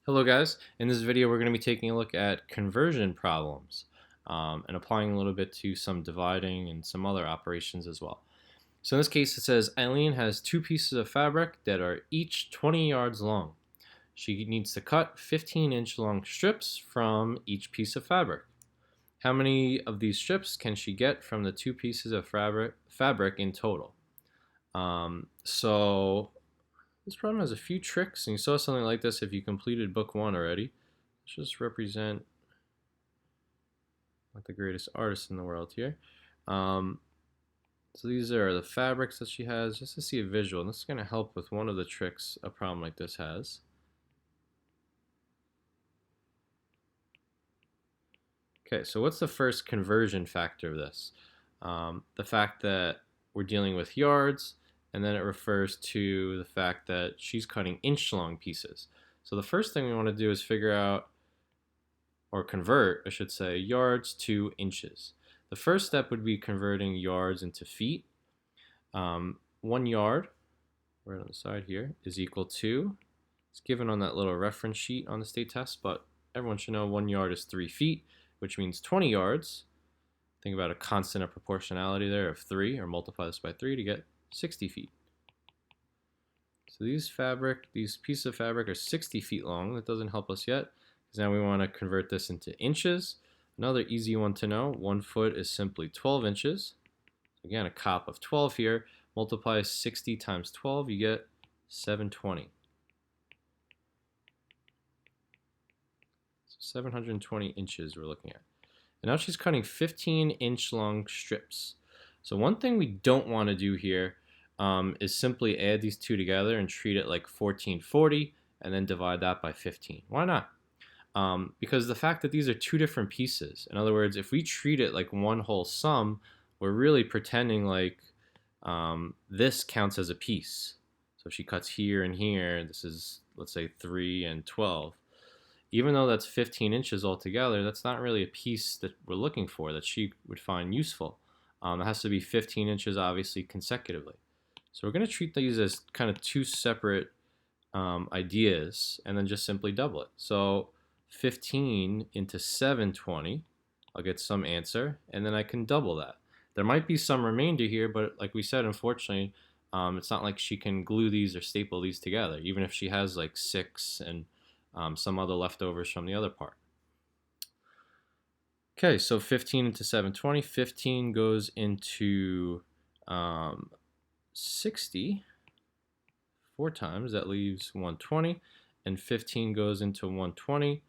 Hello guys, in this video we're going to be taking a look at conversion problems and applying a little bit to some dividing and some other operations as well. So in this case it says Eileen has two pieces of fabric that are each 20 yards long. She needs to cut 15-inch long strips from each piece of fabric. How many of these strips can she get from the two pieces of fabric in total? So this problem has a few tricks, and you saw something like this if you completed book one already. Let's just represent like the greatest artist in the world here. So these are the fabrics that she has, just to see a visual. And this is going to help with one of the tricks a problem like this has. Okay, so what's the first conversion factor of this? The fact that we're dealing with yards, and then it refers to the fact that she's cutting inch-long pieces. So the first thing we want to do is figure out, or convert, I should say, yards to inches. The first step would be converting yards into feet. 1 yard, right on the side here, is equal to, it's given on that little reference sheet on the state test, but everyone should know 1 yard is 3 feet, which means 20 yards. Think about a constant of proportionality there of 3, or multiply this by 3 to get 60 feet. So these pieces of fabric are 60 feet long. That doesn't help us yet, because now we want to convert this into inches. Another easy one to know, 1 foot is simply 12 inches. Again, a cop of 12 here. Multiply 60 times 12, you get 720. So 720 inches we're looking at. And now she's cutting 15-inch long strips. So one thing we don't want to do here is simply add these two together and treat it like 1440 and then divide that by 15. Why not? Because the fact that these are two different pieces, in other words, if we treat it like one whole sum, we're really pretending like this counts as a piece. So if she cuts here and here, this is, let's say, 3 and 12. Even though that's 15 inches altogether, that's not really a piece that we're looking for, that she would find useful. It has to be 15 inches, obviously, consecutively. So we're going to treat these as kind of two separate ideas, and then just simply double it. So 15 into 720, I'll get some answer, and then I can double that. There might be some remainder here, but like we said, unfortunately, it's not like she can glue these or staple these together, even if she has like 6 and some other leftovers from the other part. Okay, so 15 into 720. 15 goes into 60 4 times. That leaves 120. And 15 goes into 120.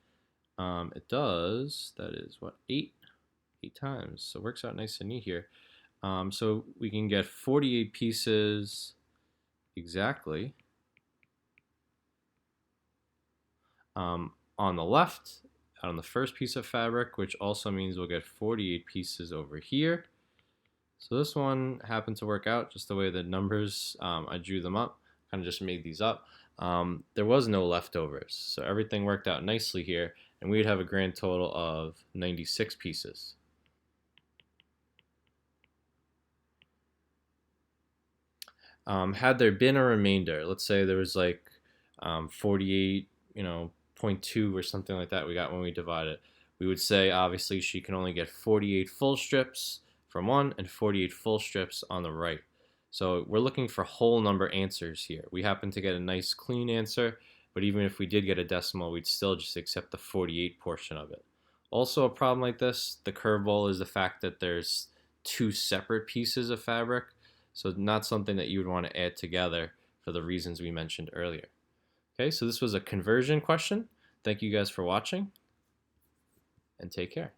It does, that is what, 8 times. So it works out nice and neat here. So we can get 48 pieces exactly. On the left, on the first piece of fabric, which also means we'll get 48 pieces over here. So this one happened to work out just the way the numbers, I drew them up, kind of just made these up. There was no leftovers, so everything worked out nicely here, and we'd have a grand total of 96 pieces. Had there been a remainder, let's say there was like 48, 0.2 or something like that we got when we divide it, we would say obviously she can only get 48 full strips from one and 48 full strips on the right. So we're looking for whole number answers here. We happen to get a nice clean answer, but even if we did get a decimal, we'd still just accept the 48 portion of it. Also, a problem like this, the curveball, is the fact that there's two separate pieces of fabric, so not something that you would want to add together for the reasons we mentioned earlier. Okay, so this was a conversion question. Thank you guys for watching, and take care.